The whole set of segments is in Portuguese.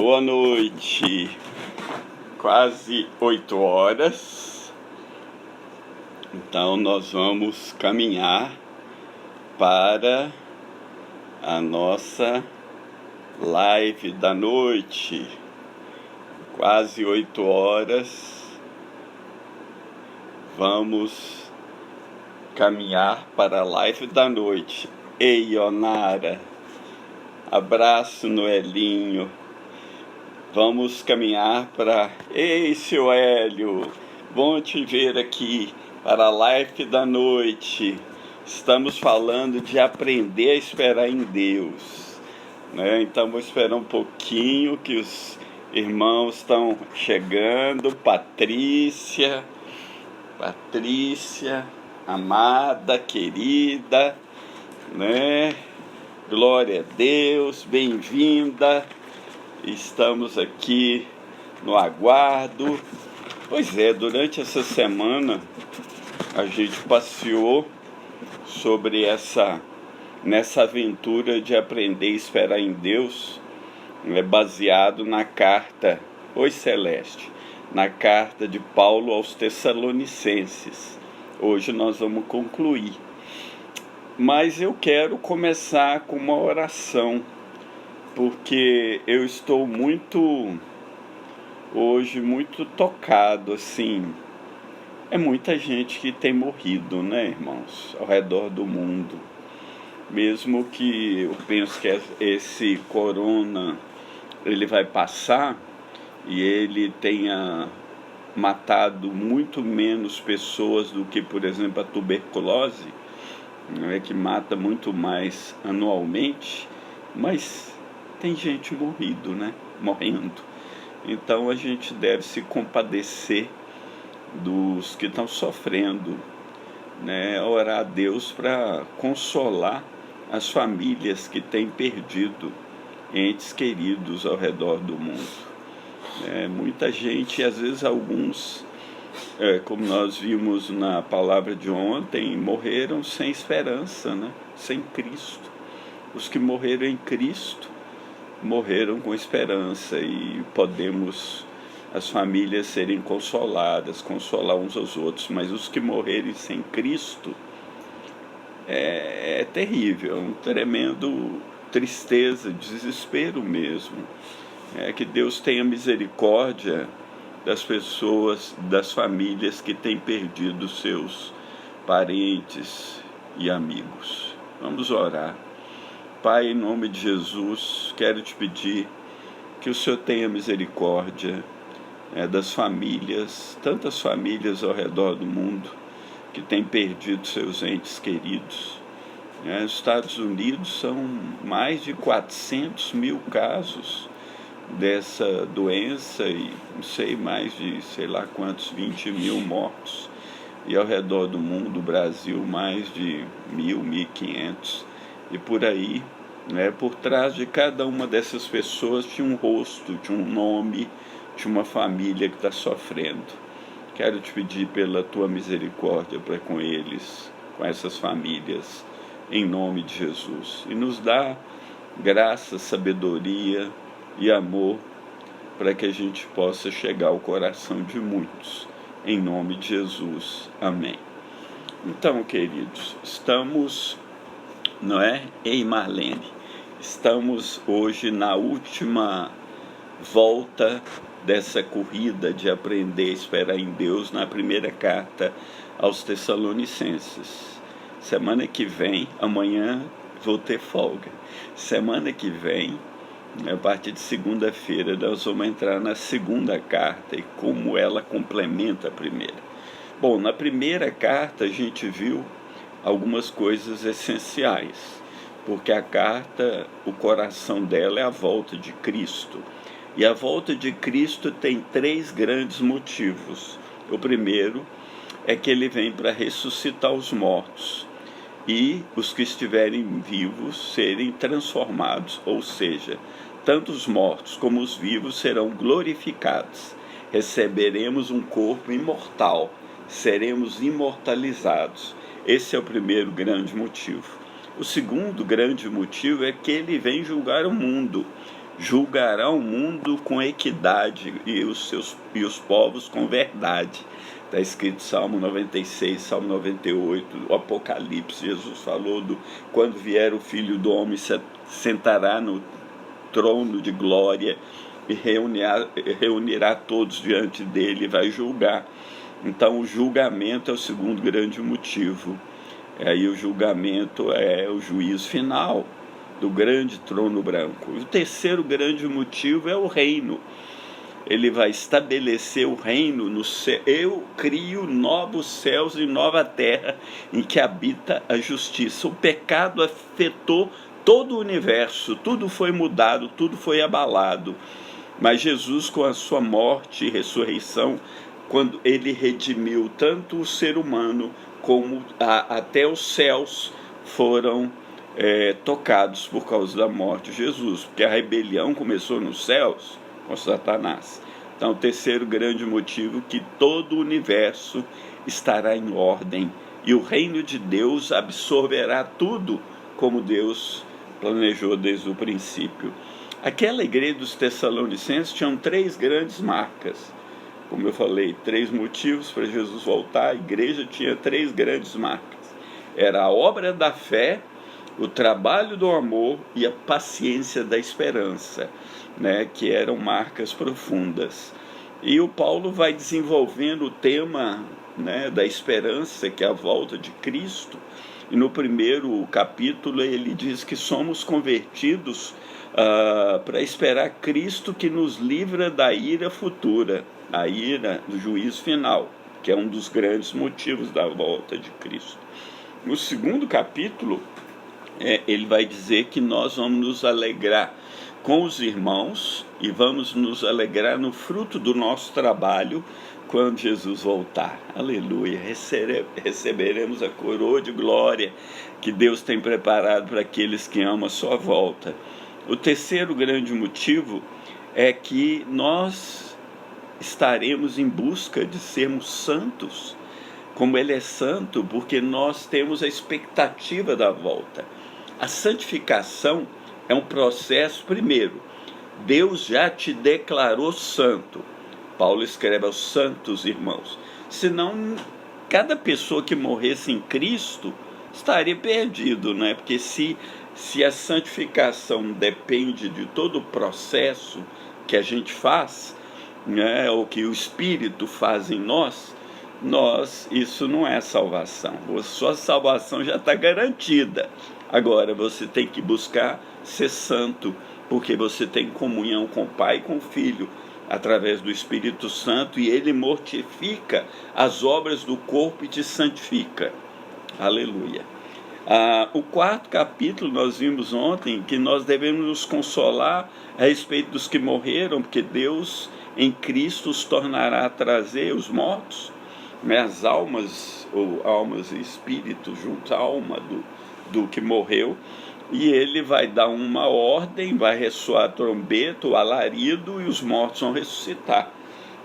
Boa noite, quase 8 horas, então nós vamos caminhar para a nossa live da noite, quase 8 horas, vamos caminhar para a live da noite. Ei, Onara, abraço, Noelinho. Vamos caminhar para... Ei, seu Hélio, bom te ver aqui para a live da noite. Estamos falando de aprender a esperar em Deus, né? Então vou esperar um pouquinho que os irmãos estão chegando. Patrícia, amada, querida, né? Glória a Deus, bem-vinda. Estamos aqui no aguardo. Pois é, durante essa semana a gente passeou sobre nessa aventura de aprender a esperar em Deus, baseado na carta, oi Celeste, na carta de Paulo aos Tessalonicenses. Hoje nós vamos concluir. Mas eu quero começar com uma oração, porque eu estou hoje muito tocado, assim. É muita gente que tem morrido, né, irmãos, ao redor do mundo. Mesmo que eu penso que esse corona, ele vai passar e ele tenha matado muito menos pessoas do que, por exemplo, a tuberculose, que mata muito mais anualmente, mas tem gente morrendo. Então a gente deve se compadecer dos que estão sofrendo, né? Orar a Deus para consolar as famílias que têm perdido entes queridos ao redor do mundo. Muita gente, às vezes alguns, como nós vimos na palavra de ontem, morreram sem esperança, né? Sem Cristo. Os que morreram em Cristo morreram com esperança, e podemos, as famílias, serem consoladas, consolar uns aos outros. Mas os que morrerem sem Cristo é terrível, é um tremendo tristeza, desespero mesmo. Que Deus tenha misericórdia das pessoas, das famílias que têm perdido seus parentes e amigos. Vamos orar. Pai, em nome de Jesus, quero te pedir que o Senhor tenha misericórdia das famílias, tantas famílias ao redor do mundo que têm perdido seus entes queridos. Nos Estados Unidos são mais de 400 mil casos dessa doença e não sei, mais de sei lá quantos, 20 mil mortos. E ao redor do mundo, o Brasil, mais de 1.500. E por aí, por trás de cada uma dessas pessoas tinha um rosto, tinha um nome, tinha uma família que está sofrendo. Quero te pedir pela tua misericórdia para com eles, com essas famílias, em nome de Jesus. E nos dá graça, sabedoria e amor para que a gente possa chegar ao coração de muitos. Em nome de Jesus. Amém. Então, queridos, estamos... Ei, Marlene, estamos hoje na última volta dessa corrida de aprender a esperar em Deus, na primeira carta aos Tessalonicenses. Semana que vem, amanhã vou ter folga. Semana que vem, a partir de segunda-feira, nós vamos entrar na segunda carta e como ela complementa a primeira. Bom, na primeira carta a gente viu algumas coisas essenciais, porque a carta, o coração dela é a volta de Cristo. E a volta de Cristo tem 3 grandes motivos. O primeiro é que ele vem para ressuscitar os mortos e os que estiverem vivos serem transformados, ou seja, tanto os mortos como os vivos serão glorificados. Receberemos um corpo imortal, seremos imortalizados. Esse é o primeiro grande motivo. O segundo grande motivo é que ele vem julgar o mundo. julgará o mundo com equidade e os povos com verdade. Está escrito Salmo 96, Salmo 98, o Apocalipse. Jesus falou quando vier o Filho do Homem, sentará no trono de glória e reunirá todos diante dele e vai julgar. Então o julgamento é o segundo grande motivo. Aí o julgamento é o juízo final do grande trono branco. O terceiro grande motivo é o reino. Ele vai estabelecer o reino no céu. Eu crio novos céus e nova terra em que habita a justiça. O pecado afetou todo o universo, tudo foi mudado, tudo foi abalado. Mas Jesus, com a sua morte e ressurreição, quando ele redimiu tanto o ser humano como até os céus foram tocados por causa da morte de Jesus, porque a rebelião começou nos céus com Satanás. Então, o terceiro grande motivo, que todo o universo estará em ordem e o reino de Deus absorverá tudo como Deus planejou desde o princípio. Aquela igreja dos Tessalonicenses tinha 3 grandes marcas. Como eu falei, 3 motivos para Jesus voltar. A igreja tinha 3 grandes marcas. Era a obra da fé, o trabalho do amor e a paciência da esperança, né, que eram marcas profundas. E o Paulo vai desenvolvendo o tema, né, da esperança, que é a volta de Cristo. E no primeiro capítulo ele diz que somos convertidos para esperar Cristo, que nos livra da ira futura, a ira do juízo final, que é um dos grandes motivos da volta de Cristo. No segundo capítulo, ele vai dizer que nós vamos nos alegrar com os irmãos e vamos nos alegrar no fruto do nosso trabalho quando Jesus voltar. Aleluia! Receberemos a coroa de glória que Deus tem preparado para aqueles que amam a sua volta. O terceiro grande motivo é que nós estaremos em busca de sermos santos, como Ele é santo, porque nós temos a expectativa da volta. A santificação é um processo, primeiro, Deus já te declarou santo. Paulo escreve aos santos irmãos. Senão, cada pessoa que morresse em Cristo estaria perdido, né? Porque se a santificação depende de todo o processo que a gente faz, né, ou que o Espírito faz em nós, isso não é salvação. A sua salvação já está garantida. Agora você tem que buscar ser santo, porque você tem comunhão com o Pai e com o Filho, através do Espírito Santo, e Ele mortifica as obras do corpo e te santifica. Aleluia. O quarto capítulo, nós vimos ontem que nós devemos nos consolar a respeito dos que morreram, porque Deus em Cristo os tornará a trazer os mortos, né, as almas, ou almas e espíritos junto à alma do que morreu, e ele vai dar uma ordem, vai ressoar a trombeta, o alarido, e os mortos vão ressuscitar.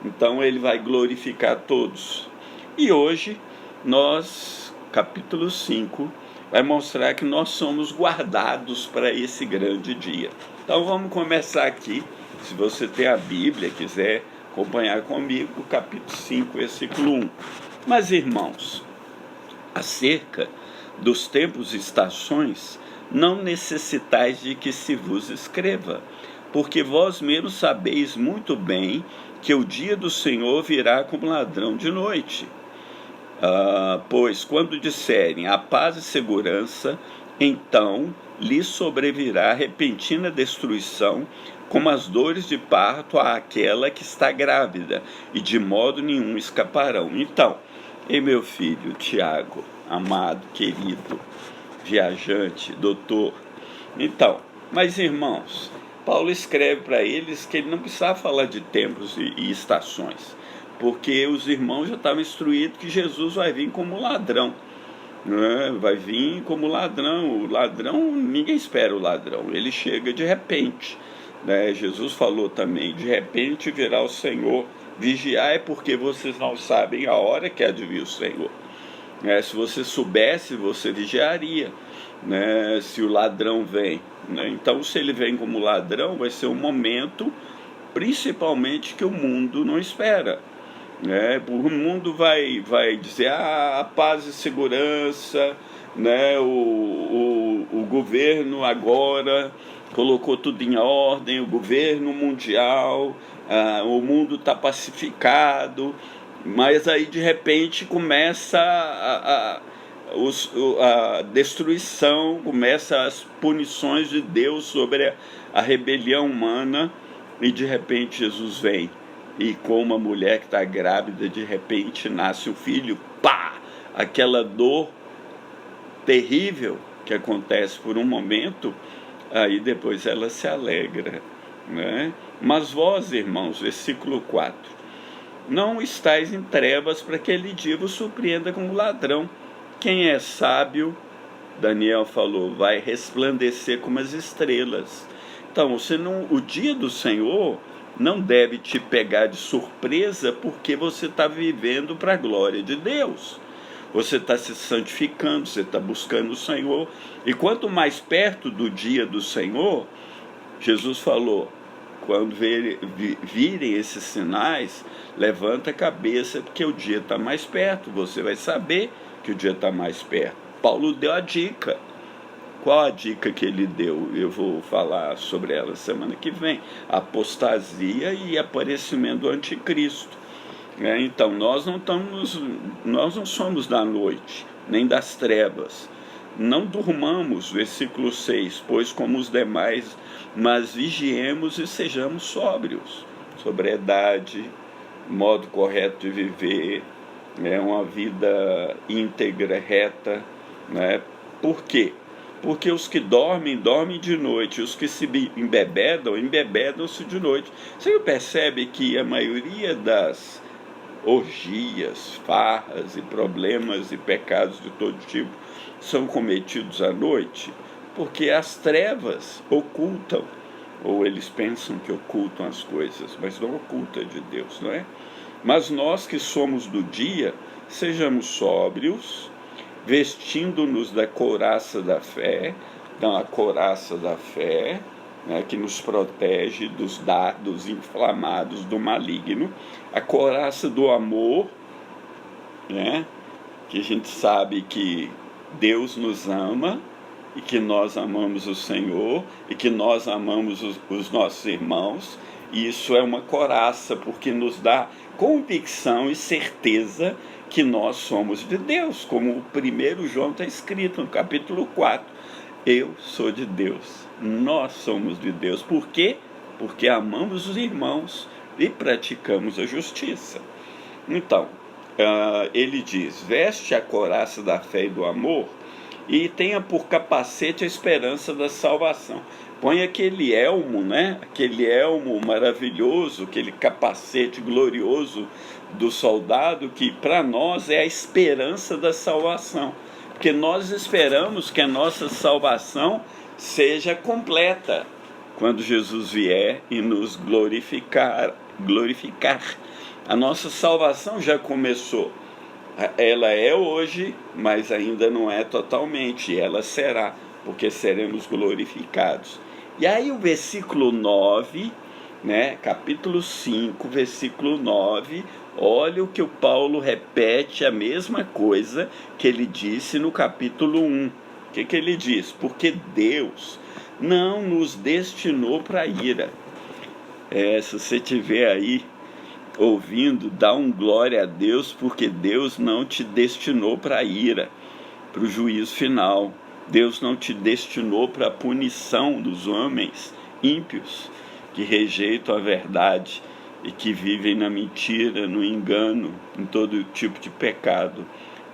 Então ele vai glorificar todos. E hoje, capítulo 5, vai mostrar que nós somos guardados para esse grande dia. Então vamos começar aqui. Se você tem a Bíblia, quiser acompanhar comigo, capítulo 5, versículo 1. Mas, irmãos, acerca dos tempos e estações, não necessitais de que se vos escreva, porque vós mesmos sabeis muito bem que o dia do Senhor virá como ladrão de noite. Pois quando disserem a paz e segurança, então lhes sobrevirá repentina destruição, como as dores de parto àquela que está grávida, e de modo nenhum escaparão. Então, meu filho Tiago, amado, querido, viajante, doutor. Então, mas irmãos, Paulo escreve para eles que ele não precisava falar de tempos e estações, porque os irmãos já estavam instruídos que Jesus vai vir como ladrão, né? Vai vir como ladrão. O ladrão, ninguém espera o ladrão, ele chega de repente, né? Jesus falou também, de repente virá o Senhor. Vigiai, porque vocês não sabem a hora que há de vir o Senhor. Se você soubesse, você vigiaria. né, se o ladrão vem, né? Então, se ele vem como ladrão, vai ser um momento, principalmente, que o mundo não espera, né? O mundo vai dizer, a paz e segurança, né? O governo agora colocou tudo em ordem, o governo mundial, o mundo está pacificado, mas aí de repente começa a destruição, começa as punições de Deus sobre a rebelião humana, e de repente Jesus vem, e com uma mulher que está grávida, de repente nasce o filho, pá! Aquela dor terrível que acontece por um momento, aí depois ela se alegra, né? Mas vós, irmãos, versículo 4, não estáis em trevas para que aquele dia vos surpreenda como ladrão. Quem é sábio, Daniel falou, vai resplandecer como as estrelas. Então, o dia do Senhor não deve te pegar de surpresa, porque você está vivendo para a glória de Deus. Você está se santificando, você está buscando o Senhor. E quanto mais perto do dia do Senhor, Jesus falou, quando virem esses sinais, levanta a cabeça, porque o dia está mais perto. Você vai saber que o dia está mais perto. Paulo deu a dica. Qual a dica que ele deu? Eu vou falar sobre ela semana que vem. Apostasia e aparecimento do anticristo. Então, nós não somos da noite, nem das trevas. Não durmamos, versículo 6, pois como os demais, mas vigiemos e sejamos sóbrios. Sobriedade, modo correto de viver, uma vida íntegra, reta, né? Por quê? Porque os que dormem, dormem de noite, os que se embebedam, embebedam-se de noite. Você percebe que a maioria das orgias, farras e problemas e pecados de todo tipo são cometidos à noite? Porque as trevas ocultam, ou eles pensam que ocultam as coisas, mas não oculta de Deus, não é? Mas nós que somos do dia, sejamos sóbrios, vestindo-nos da couraça da fé, a couraça da fé, né, que nos protege dos dardos inflamados do maligno, a couraça do amor, né, que a gente sabe que Deus nos ama, e que nós amamos o Senhor, e que nós amamos os nossos irmãos, e isso é uma couraça, porque nos dá convicção e certeza que nós somos de Deus, como o 1 João está escrito no capítulo 4, eu sou de Deus, nós somos de Deus. Por quê? Porque amamos os irmãos e praticamos a justiça. Então, ele diz, veste a couraça da fé e do amor, e tenha por capacete a esperança da salvação. Põe aquele elmo, né? Aquele elmo maravilhoso, aquele capacete glorioso do soldado, que para nós é a esperança da salvação. Porque nós esperamos que a nossa salvação seja completa quando Jesus vier e nos glorificar. A nossa salvação já começou. Ela é hoje, mas ainda não é totalmente. Ela será, porque seremos glorificados. E aí o versículo 9, né, capítulo 5, versículo 9, olha o que o Paulo repete, a mesma coisa que ele disse no capítulo 1. O que ele diz? Porque Deus não nos destinou para a ira. Se você estiver aí ouvindo, dá um glória a Deus, porque Deus não te destinou para a ira, para o juízo final. Deus não te destinou para a punição dos homens ímpios, que rejeitam a verdade e que vivem na mentira, no engano, em todo tipo de pecado.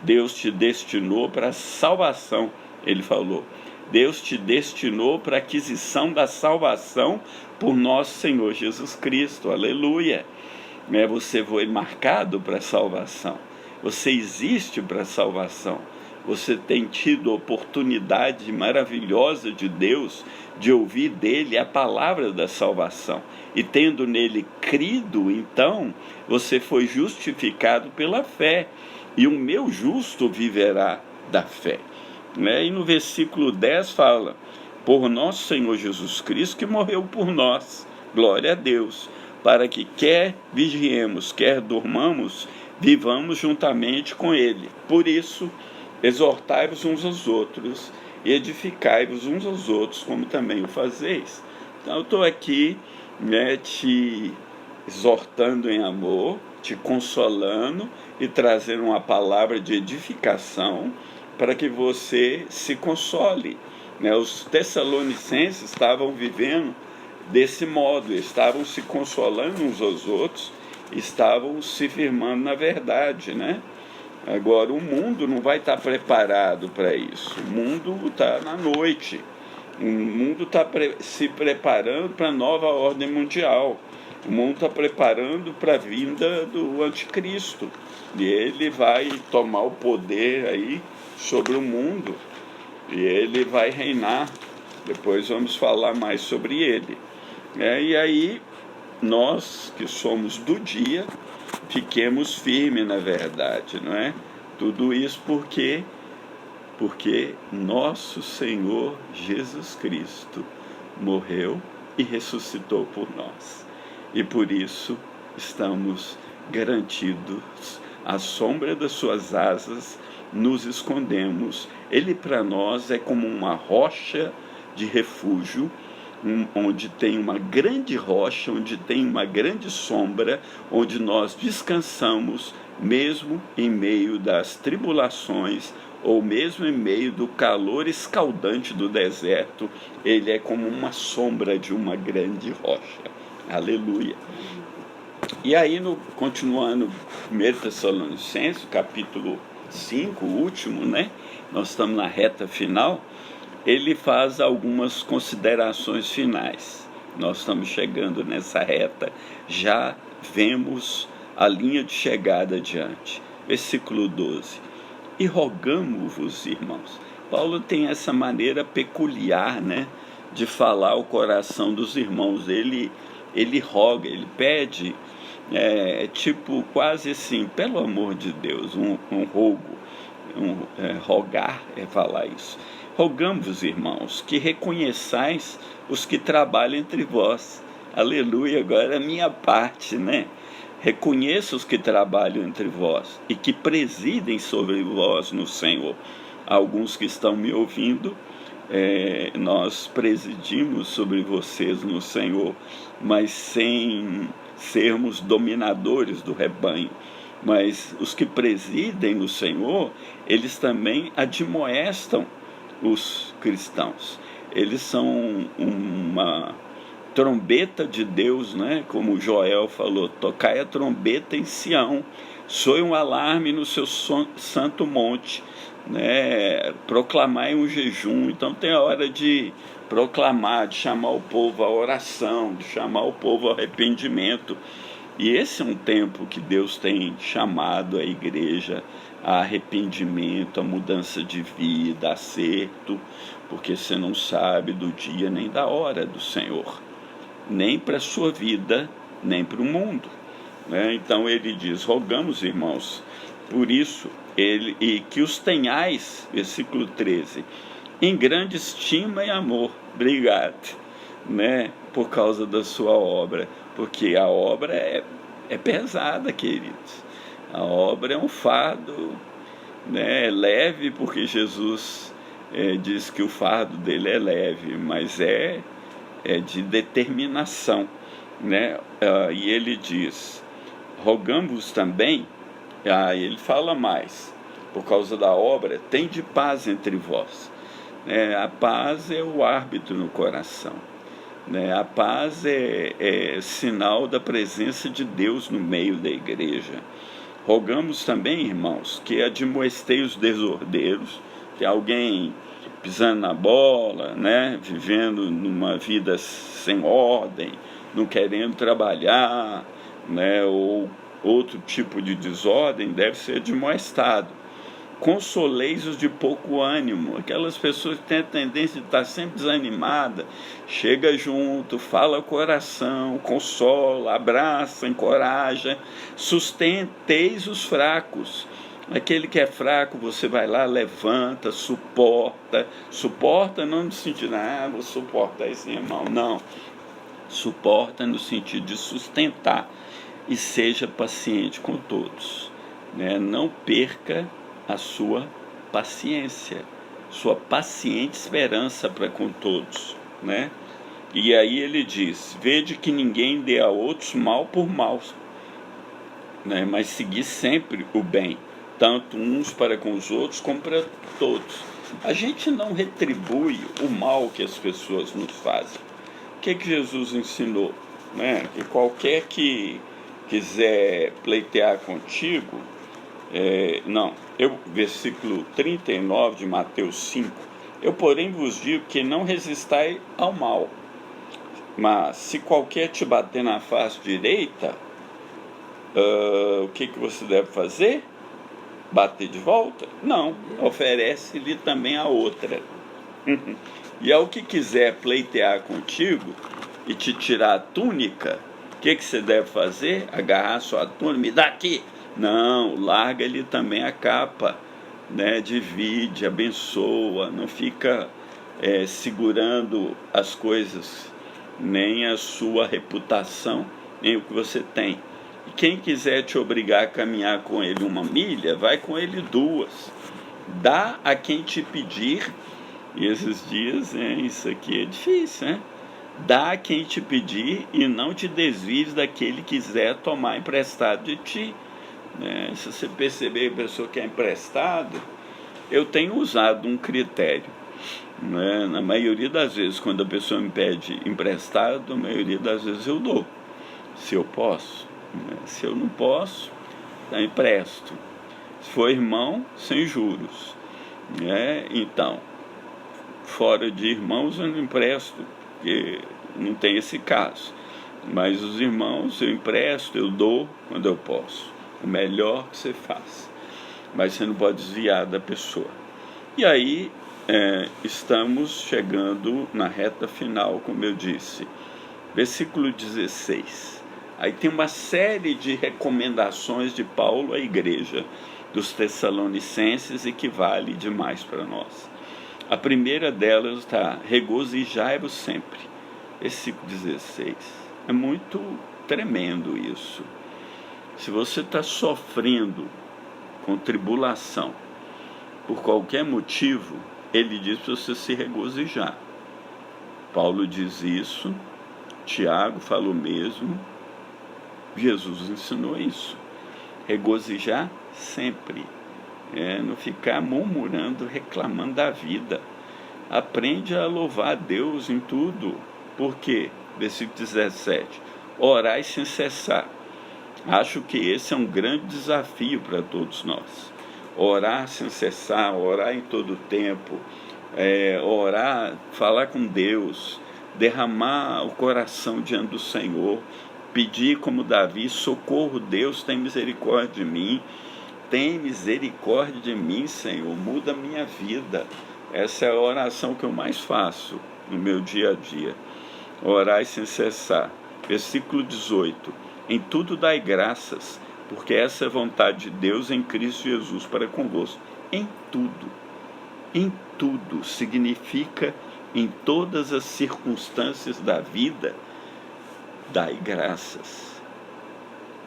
Deus te destinou para a salvação, ele falou. Deus te destinou para a aquisição da salvação por nosso Senhor Jesus Cristo, aleluia. Você foi marcado para a salvação, você existe para a salvação, você tem tido a oportunidade maravilhosa de Deus de ouvir dele a palavra da salvação, e tendo nele crido, então você foi justificado pela fé, e o meu justo viverá da fé. né? E no versículo 10 fala: por nosso Senhor Jesus Cristo, que morreu por nós, glória a Deus, para que quer vigiemos, quer dormamos, vivamos juntamente com Ele. Por isso, exortai-vos uns aos outros e edificai-vos uns aos outros, como também o fazeis. Então eu estou aqui, né, te exortando em amor, te consolando e trazendo uma palavra de edificação para que você se console. Os Tessalonicenses estavam vivendo desse modo, estavam se consolando uns aos outros, estavam se firmando na verdade, né? Agora, o mundo não vai estar preparado para isso. O mundo está na noite. O mundo está se preparando para a nova ordem mundial. O mundo está preparando para a vinda do anticristo. E ele vai tomar o poder aí sobre o mundo. E ele vai reinar. Depois vamos falar mais sobre ele. E aí, nós que somos do dia, fiquemos firmes na verdade, não é? Tudo isso porque nosso Senhor Jesus Cristo morreu e ressuscitou por nós. E por isso estamos garantidos, à sombra das suas asas nos escondemos. Ele para nós é como uma rocha de refúgio, onde tem uma grande rocha, onde tem uma grande sombra, onde nós descansamos, mesmo em meio das tribulações, ou mesmo em meio do calor escaldante do deserto. Ele é como uma sombra de uma grande rocha. Aleluia. E aí, continuando 1 Tessalonicenses, capítulo 5, o último, né? Nós estamos na reta final. Ele faz algumas considerações finais. Nós estamos chegando nessa reta, já vemos a linha de chegada adiante. Versículo 12. E rogamo-vos, irmãos. Paulo tem essa maneira peculiar, né, de falar o coração dos irmãos. Ele roga, ele pede, tipo quase assim, pelo amor de Deus, um rogo. Rogar é falar isso. Rogamos, irmãos, que reconheçais os que trabalham entre vós. Aleluia, agora é a minha parte, né? Reconheça os que trabalham entre vós e que presidem sobre vós no Senhor. Alguns que estão me ouvindo, nós presidimos sobre vocês no Senhor, mas sem sermos dominadores do rebanho. Mas os que presidem no Senhor, eles também admoestam os cristãos. Eles são uma trombeta de Deus, né? Como Joel falou: tocai a trombeta em Sião, soe um alarme no seu santo monte, né? Proclamai um jejum. Então tem a hora de proclamar, de chamar o povo à oração, de chamar o povo ao arrependimento. E esse é um tempo que Deus tem chamado a igreja a arrependimento, a mudança de vida, acerto, porque você não sabe do dia nem da hora do Senhor, nem para a sua vida, nem para o mundo, né? Então ele diz: rogamos, irmãos, por isso, e que os tenhais, versículo 13, em grande estima e amor. Obrigado, né? Por causa da sua obra, porque a obra é pesada, queridos. A obra é um fardo, né? É leve, porque Jesus diz que o fardo dele é leve, mas é de determinação, né? E ele diz: rogamos também, ele fala mais, por causa da obra, tende paz entre vós. A paz é o árbitro no coração, né? A paz é sinal da presença de Deus no meio da igreja. Rogamos também, irmãos, que admoestei os desordeiros. Tem alguém pisando na bola, né? Vivendo numa vida sem ordem, não querendo trabalhar, né? Ou outro tipo de desordem, deve ser admoestado. Consoleis os de pouco ânimo, aquelas pessoas que têm a tendência de estar sempre desanimada. Chega junto, fala o coração, consola, abraça, encoraja. Sustenteis os fracos Aquele que é fraco, você vai lá, levanta, suporta. Suporta não no sentido, vou suportar esse irmão. Não. Suporta no sentido de sustentar. E seja paciente com todos. Né? Não perca a sua paciência, sua paciente esperança para com todos. Né? E aí ele diz, vede que ninguém dê a outros mal por mal, né? Mas seguir sempre o bem, tanto uns para com os outros como para todos. A gente não retribui o mal que as pessoas nos fazem. O que Jesus ensinou? Né? Que qualquer que quiser pleitear contigo, versículo 39 de Mateus 5, eu porém vos digo que não resistai ao mal, mas se qualquer te bater na face direita, o que você deve fazer? Bater de volta? Não, oferece-lhe também a outra. E ao que quiser pleitear contigo e te tirar a túnica, o que você deve fazer? Agarrar sua túnica, me dá aqui. Não, larga-lhe também a capa, né? Divide, abençoa, não fica segurando as coisas, nem a sua reputação, nem o que você tem. E quem quiser te obrigar a caminhar com ele 1 milha, vai com ele 2. Dá a quem te pedir. E esses dias, isso aqui é difícil, né? Dá a quem te pedir e não te desvies daquele que quiser tomar emprestado de ti. Né? Se você perceber que a pessoa quer emprestado, eu tenho usado um critério. Né? Na maioria das vezes, quando a pessoa me pede emprestado, a maioria das vezes eu dou, se eu posso. Né? Se eu não posso, eu empresto. Se for irmão, sem juros. Né? Então, fora de irmãos eu não empresto, porque não tem esse caso. Mas os irmãos eu empresto, eu dou quando eu posso. O melhor que você faz. Mas você não pode desviar da pessoa. E aí, estamos chegando na reta final, como eu disse. Versículo 16. Aí tem uma série de recomendações de Paulo à igreja dos Tessalonicenses e que vale demais para nós. A primeira delas está: regozijai-vos sempre. Versículo 16. É muito tremendo isso. Se você está sofrendo com tribulação por qualquer motivo, ele diz para você se regozijar. Paulo diz isso, Tiago falou mesmo, Jesus ensinou isso. Regozijar sempre. Não ficar murmurando, reclamando da vida. Aprende a louvar a Deus em tudo. Por quê? Versículo 17. Orai sem cessar. Acho que esse é um grande desafio para todos nós. Orar sem cessar, orar em todo o tempo, orar, falar com Deus, derramar o coração diante do Senhor, pedir como Davi: socorro, Deus, tem misericórdia de mim. Tem misericórdia de mim, Senhor, muda a minha vida. Essa é a oração que eu mais faço no meu dia a dia. Orai sem cessar. Versículo 18. Em tudo dai graças, porque essa é a vontade de Deus em Cristo Jesus para convosco. Em tudo. Em tudo significa em todas as circunstâncias da vida, dai graças.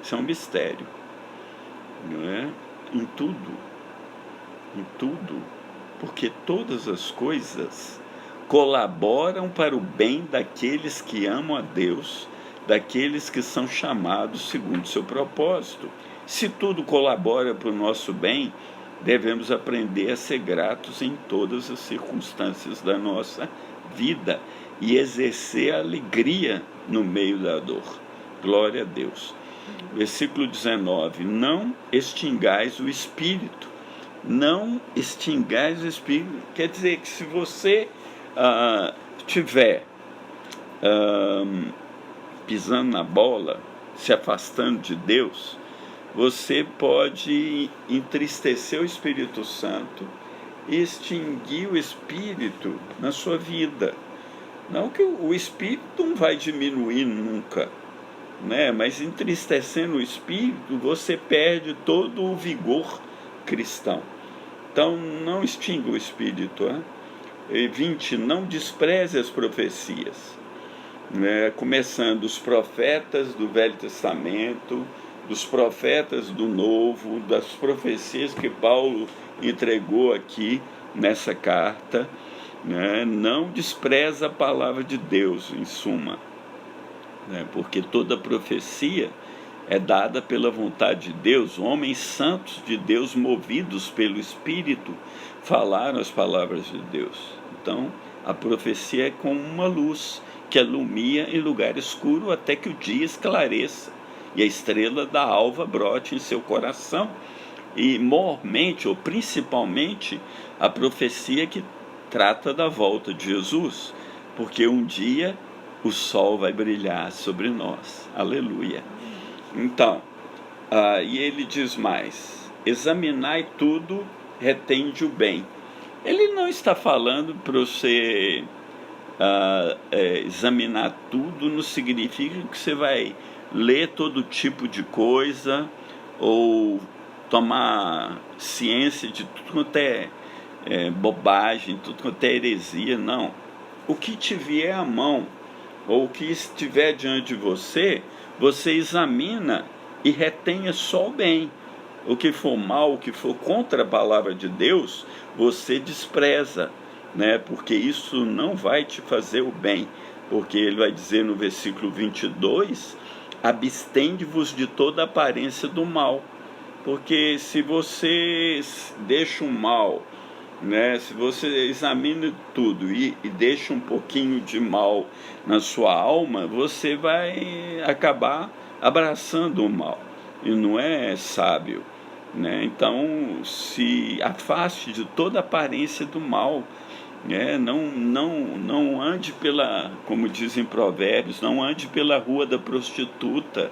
Isso é um mistério. Não é? Em tudo, porque todas as coisas colaboram para o bem daqueles que amam a Deus, daqueles que são chamados segundo o seu propósito. Se tudo colabora para o nosso bem, devemos aprender a ser gratos em todas as circunstâncias da nossa vida e exercer a alegria no meio da dor. Glória a Deus. Versículo 19. Não extingais o Espírito. Não extingais o Espírito. Quer dizer que se você estiver pisando na bola, se afastando de Deus, você pode entristecer o Espírito Santo e extinguir o Espírito na sua vida. Não que o Espírito não vai diminuir nunca, né? Mas entristecendo o Espírito, você perde todo o vigor cristão. Então, não extinga o espírito. E 20, não despreze as profecias. Começando os profetas do Velho Testamento, dos profetas do Novo, das profecias que Paulo entregou aqui nessa carta. Não despreza a palavra de Deus, em suma, porque toda profecia é dada pela vontade de Deus. Homens santos de Deus, movidos pelo Espírito, falaram as palavras de Deus. Então, a profecia é como uma luz que alumia em lugar escuro até que o dia esclareça e a estrela da alva brote em seu coração. E, mormente, ou principalmente, a profecia que trata da volta de Jesus, porque um dia o sol vai brilhar sobre nós. Aleluia. Então, e ele diz mais: examinai tudo, retende o bem. Ele não está falando para você examinar tudo, não significa que você vai ler todo tipo de coisa ou tomar ciência de tudo quanto é bobagem, tudo quanto é heresia. Não. O que te vier à mão, ou o que estiver diante de você, você examina e retenha só o bem. O que for mal, o que for contra a palavra de Deus, você despreza, porque isso não vai te fazer o bem. Porque ele vai dizer no versículo 22, abstende-vos de toda aparência do mal. Porque se você deixa o mal, se você examina tudo e deixa um pouquinho de mal na sua alma, você vai acabar abraçando o mal, e não é sábio, Então, se afaste de toda aparência do mal, não ande como dizem Provérbios, não ande pela rua da prostituta,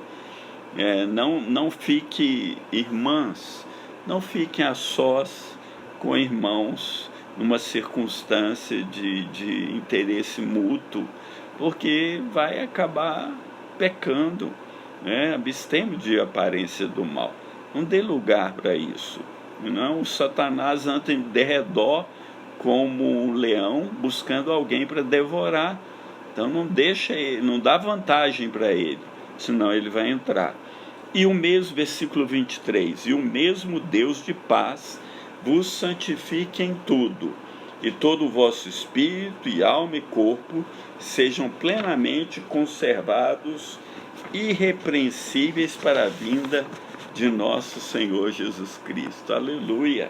não fique, irmãs, não fiquem a sós com irmãos numa circunstância de interesse mútuo, porque vai acabar pecando. Absteme de aparência do mal. Não dê lugar para isso. Não, o Satanás anda em derredor como um leão buscando alguém para devorar. Então não deixa ele, não dá vantagem para ele, senão ele vai entrar. E o mesmo versículo 23, e o mesmo Deus de paz vos santifique em tudo, e todo o vosso espírito e alma e corpo sejam plenamente conservados, irrepreensíveis para a vinda de nosso Senhor Jesus Cristo. Aleluia!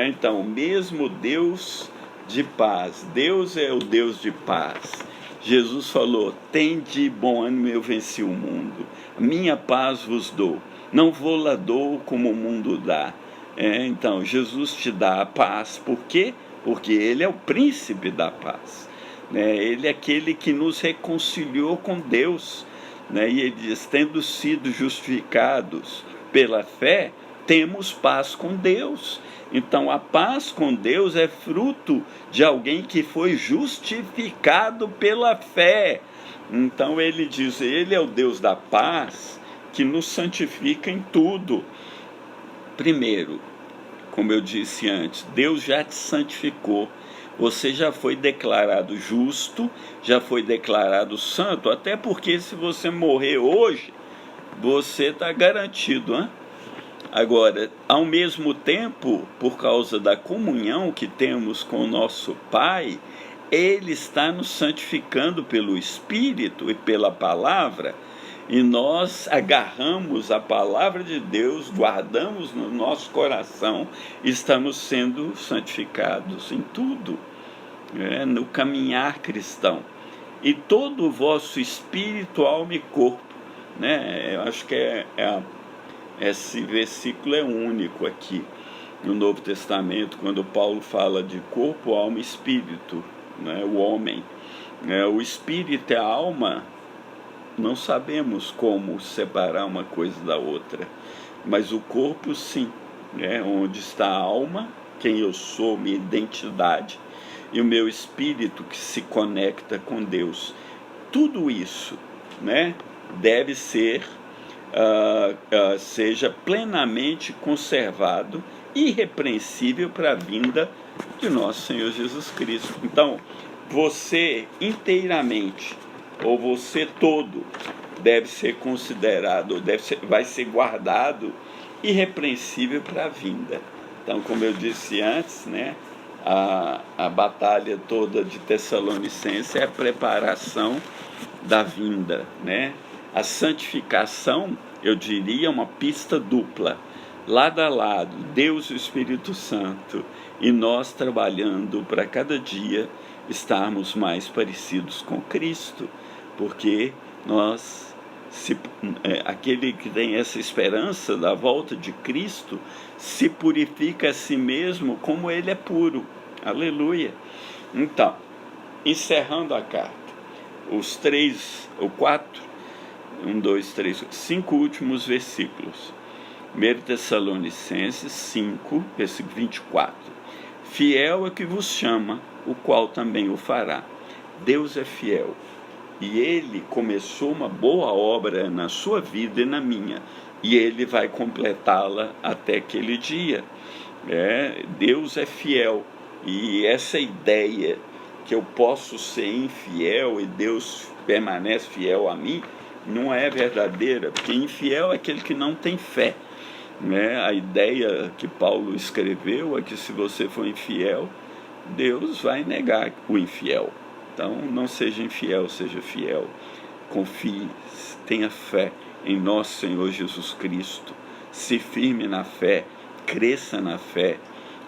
Então, o mesmo Deus de paz, Deus é o Deus de paz. Jesus falou: tende bom ânimo, eu venci o mundo, minha paz vos dou, não vou lá dou como o mundo dá. Então, Jesus te dá a paz. Por quê? Porque Ele é o príncipe da paz. Ele é aquele que nos reconciliou com Deus. E Ele diz: tendo sido justificados pela fé, temos paz com Deus. Então, a paz com Deus é fruto de alguém que foi justificado pela fé. Então, ele diz: Ele é o Deus da paz que nos santifica em tudo. Primeiro, como eu disse antes, Deus já te santificou. Você já foi declarado justo, já foi declarado santo, até porque se você morrer hoje, você está garantido, Agora, ao mesmo tempo, por causa da comunhão que temos com o nosso Pai, Ele está nos santificando pelo Espírito e pela palavra, e nós agarramos a palavra de Deus, guardamos no nosso coração, e estamos sendo santificados em tudo, no caminhar cristão. E todo o vosso espírito, alma e corpo, eu acho que esse versículo é único aqui no Novo Testamento, quando Paulo fala de corpo, alma e espírito, o homem. O espírito e a alma, não sabemos como separar uma coisa da outra, mas o corpo sim, onde está a alma, quem eu sou, minha identidade, e o meu espírito que se conecta com Deus. Tudo isso, seja plenamente conservado, irrepreensível para a vinda de nosso Senhor Jesus Cristo. Então, você inteiramente, ou você todo, deve ser considerado, vai ser guardado irrepreensível para a vinda. Então, como eu disse antes, né, a batalha toda de Tessalonicenses é a preparação da vinda, né? A santificação, eu diria, uma pista dupla, lado a lado, Deus e o Espírito Santo, e nós trabalhando para cada dia estarmos mais parecidos com Cristo, porque nós, aquele que tem essa esperança da volta de Cristo, se purifica a si mesmo como ele é puro. Aleluia! Então, encerrando a carta, os 5 últimos versículos. 1 Tessalonicenses 5, versículo 24. Fiel é que vos chama, o qual também o fará. Deus é fiel, e Ele começou uma boa obra na sua vida e na minha, e Ele vai completá-la até aquele dia. Deus é fiel, e essa ideia que eu posso ser infiel e Deus permanece fiel a mim, não é verdadeira, porque infiel é aquele que não tem fé. A ideia que Paulo escreveu é que se você for infiel, Deus vai negar o infiel. Então, não seja infiel, seja fiel. Confie, tenha fé em nosso Senhor Jesus Cristo. Se firme na fé, cresça na fé.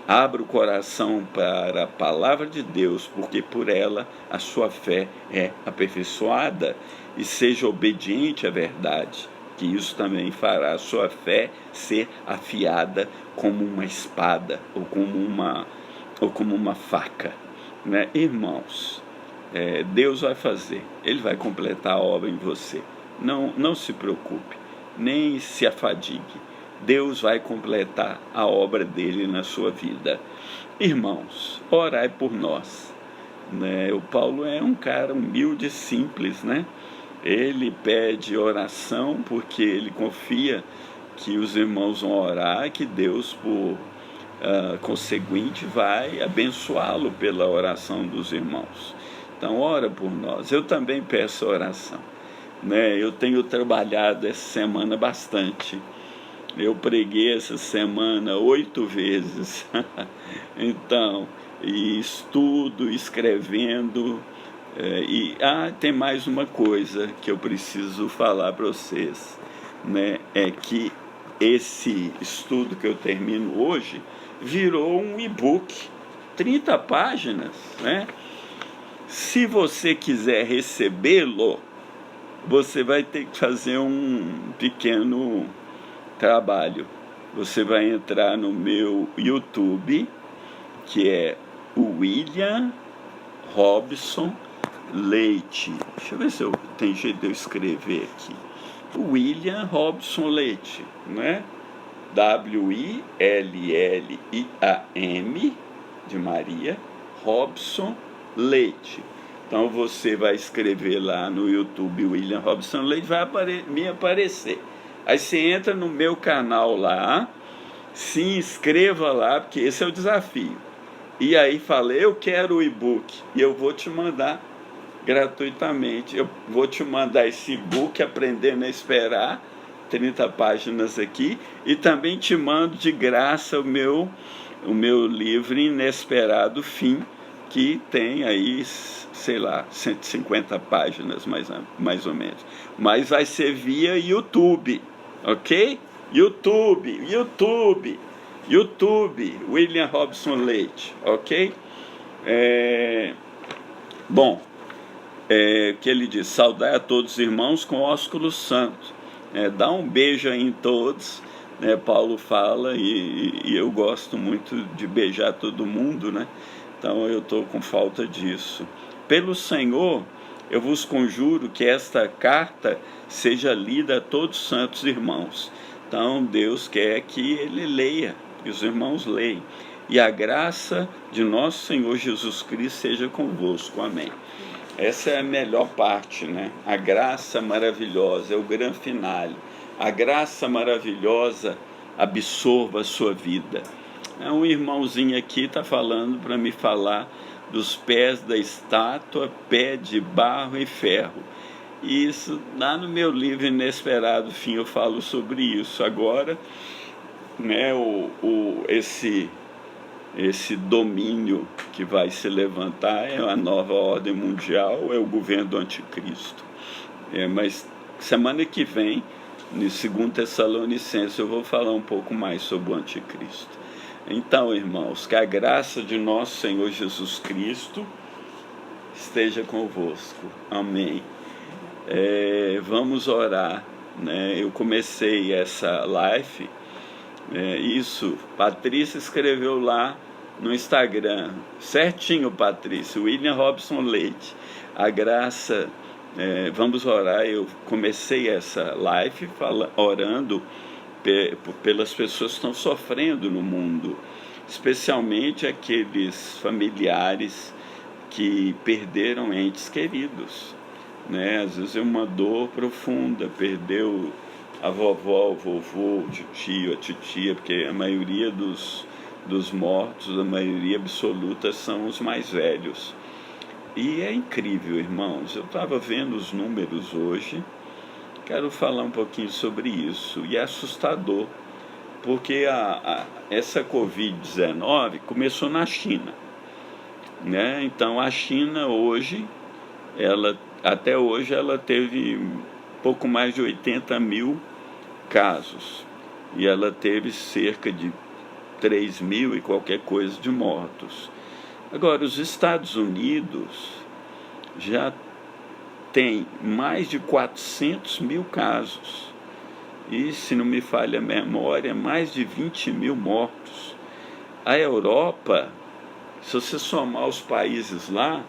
Abra o coração para a palavra de Deus, porque por ela a sua fé é aperfeiçoada. E seja obediente à verdade, que isso também fará a sua fé ser afiada como uma espada ou como uma faca. Irmãos, Deus vai fazer, Ele vai completar a obra em você. Não se preocupe, nem se afadigue. Deus vai completar a obra dele na sua vida. Irmãos, orai por nós. O Paulo é um cara humilde e simples, Ele pede oração porque ele confia que os irmãos vão orar, que Deus, por conseguinte, vai abençoá-lo pela oração dos irmãos. Então, ora por nós. Eu também peço oração. Eu tenho trabalhado essa semana bastante. Eu preguei essa semana 8 vezes. Então, e estudo, escrevendo. Tem mais uma coisa que eu preciso falar para vocês. É que esse estudo que eu termino hoje virou um e-book, 30 páginas. Se você quiser recebê-lo, você vai ter que fazer um pequeno trabalho. Você vai entrar no meu YouTube, que é o William Robson Leite. Deixa eu ver se tem jeito de eu escrever aqui. O William Robson Leite, WILLIAM de Maria, Robson Leite. Então você vai escrever lá no YouTube William Robson Leite, vai me aparecer. Aí você entra no meu canal lá, se inscreva lá, porque esse é o desafio. E aí fala, eu quero o e-book, e eu vou te mandar gratuitamente. Eu vou te mandar esse e-book, Aprendendo a Esperar, 30 páginas aqui, e também te mando de graça o meu livro Inesperado Fim, que tem aí, 150 páginas mais ou menos. Mas vai ser via YouTube, ok? YouTube, William Robson Leite, ok? Que ele diz, saudai a todos os irmãos com ósculo santo. Dá um beijo aí em todos, Paulo fala, e eu gosto muito de beijar todo mundo, Então eu estou com falta disso. Pelo Senhor, eu vos conjuro que esta carta seja lida a todos os santos irmãos. Então Deus quer que ele leia, que os irmãos leiam. E a graça de nosso Senhor Jesus Cristo seja convosco. Amém. Essa é a melhor parte, A graça maravilhosa, é o grande finale. A graça maravilhosa absorva a sua vida. Um irmãozinho aqui está falando para me falar dos pés da estátua, pé de barro e ferro. E isso, lá no meu livro Inesperado Fim, eu falo sobre isso. Agora, né, esse domínio que vai se levantar é a nova ordem mundial, é o governo do anticristo. Mas semana que vem, no 2 Tessalonicenses, eu vou falar um pouco mais sobre o anticristo. Então, irmãos, que a graça de nosso Senhor Jesus Cristo esteja convosco. Amém. Vamos orar, né? Eu comecei essa live, Patrícia escreveu lá no Instagram, certinho, Patrícia, William Robson Leite, a graça, vamos orar. Eu comecei essa live orando pelas pessoas que estão sofrendo no mundo, especialmente aqueles familiares que perderam entes queridos, né? Às vezes é uma dor profunda, perdeu a vovó, o vovô, o tio, a titia, porque a maioria dos mortos, a maioria absoluta, são os mais velhos. E é incrível, irmãos, eu estava vendo os números hoje, quero falar um pouquinho sobre isso, e é assustador, porque essa Covid-19 começou na China, né? Então a China hoje, até hoje ela teve pouco mais de 80 mil casos, e ela teve cerca de 3 mil e qualquer coisa de mortos. Agora, os Estados Unidos já tem mais de 400 mil casos, e, se não me falha a memória, mais de 20 mil mortos. A Europa, se você somar os países lá,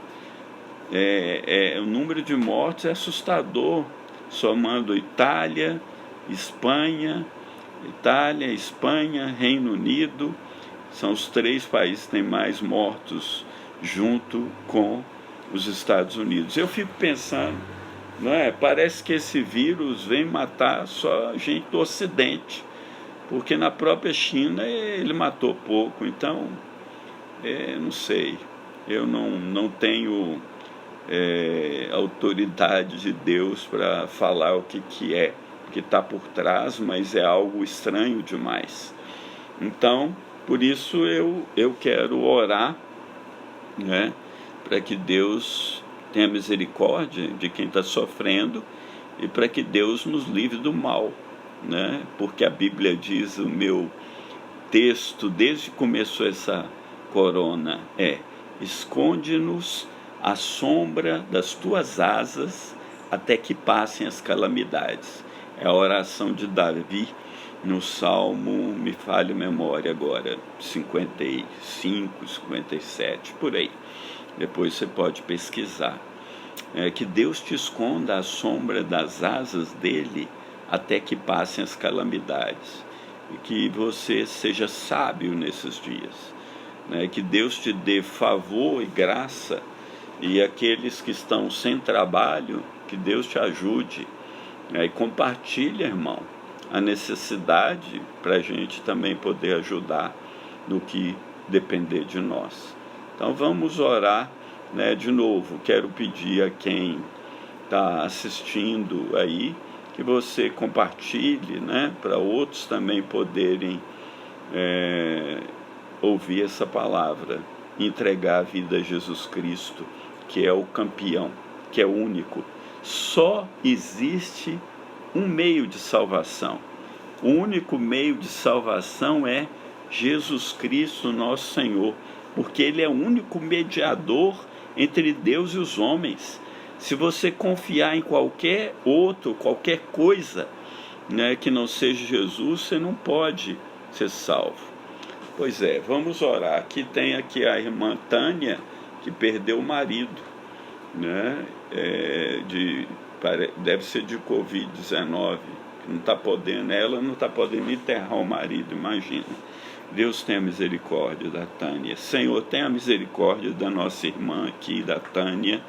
o número de mortos é assustador, somando Itália, Espanha, Reino Unido, são os 3 países que têm mais mortos junto com os Estados Unidos. Eu fico pensando, parece que esse vírus vem matar só gente do Ocidente, porque na própria China ele matou pouco. Então, não sei, eu não tenho autoridade de Deus para falar o que é, que está por trás, mas é algo estranho demais. Então, por isso eu quero orar, né, para que Deus tenha misericórdia de quem está sofrendo e para que Deus nos livre do mal, né? Porque a Bíblia diz, o meu texto desde que começou essa corona esconde-nos à sombra das tuas asas até que passem as calamidades. É a oração de Davi no Salmo, me falha a memória agora, 55, 57, por aí. Depois você pode pesquisar. Que Deus te esconda à sombra das asas dele até que passem as calamidades. E que você seja sábio nesses dias. Que Deus te dê favor e graça. E aqueles que estão sem trabalho, que Deus te ajude. E compartilha, irmão, a necessidade para a gente também poder ajudar no que depender de nós. Então vamos orar, né? De novo, quero pedir a quem está assistindo aí, que você compartilhe, né? Para outros também poderem ouvir essa palavra, entregar a vida a Jesus Cristo, que é o campeão, que é o único. Só existe um meio de salvação. O único meio de salvação é Jesus Cristo, nosso Senhor, porque Ele é o único mediador entre Deus e os homens. Se você confiar em qualquer outro, qualquer coisa, né, que não seja Jesus, você não pode ser salvo. Pois vamos orar. Aqui tem a irmã Tânia, que perdeu o marido, né, deve ser de Covid-19, não está podendo, ela não está podendo enterrar o marido, imagina. Deus tenha misericórdia da Tânia. Senhor, tenha misericórdia da nossa irmã aqui, da Tânia.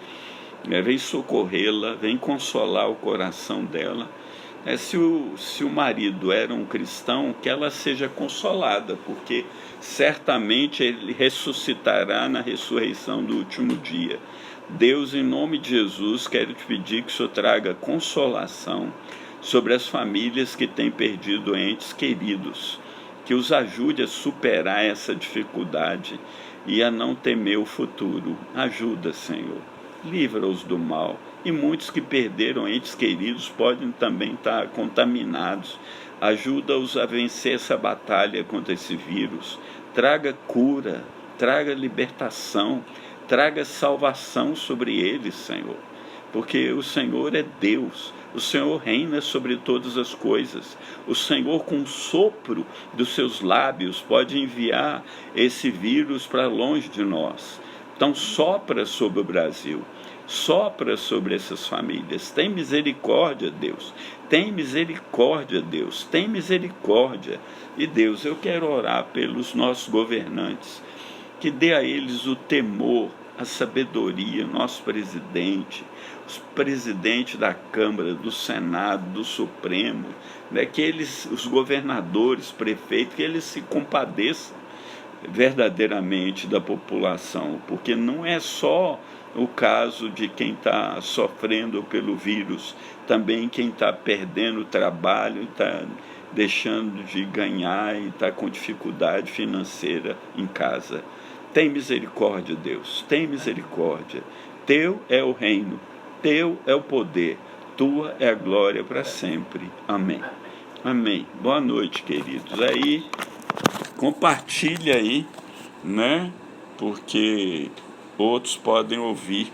Vem socorrê-la, vem consolar o coração dela. Se o marido era um cristão, que ela seja consolada, porque certamente ele ressuscitará na ressurreição do último dia. Deus, em nome de Jesus, quero te pedir que o Senhor traga consolação sobre as famílias que têm perdido entes queridos, que os ajude a superar essa dificuldade e a não temer o futuro. Ajuda, Senhor, livra-os do mal. E muitos que perderam entes queridos podem também estar contaminados. Ajuda-os a vencer essa batalha contra esse vírus. Traga cura, traga libertação, traga salvação sobre eles, Senhor. Porque o Senhor é Deus, o Senhor reina sobre todas as coisas. O Senhor, com o sopro dos seus lábios, pode enviar esse vírus para longe de nós. Então sopra sobre o Brasil, sopra sobre essas famílias. Tem misericórdia, Deus. Tem misericórdia, Deus. Tem misericórdia. E Deus, eu quero orar pelos nossos governantes, que dê a eles o temor, a sabedoria, nosso presidente, os presidentes da Câmara, do Senado, do Supremo, né, que eles, os governadores, prefeitos, que eles se compadeçam verdadeiramente da população, porque não é só o caso de quem está sofrendo pelo vírus, também quem está perdendo o trabalho, está deixando de ganhar e está com dificuldade financeira em casa. Tem misericórdia, Deus, tem misericórdia. Teu é o reino, teu é o poder, tua é a glória para sempre. Amém. Amém. Boa noite, queridos. Aí, compartilha aí, né? Porque outros podem ouvir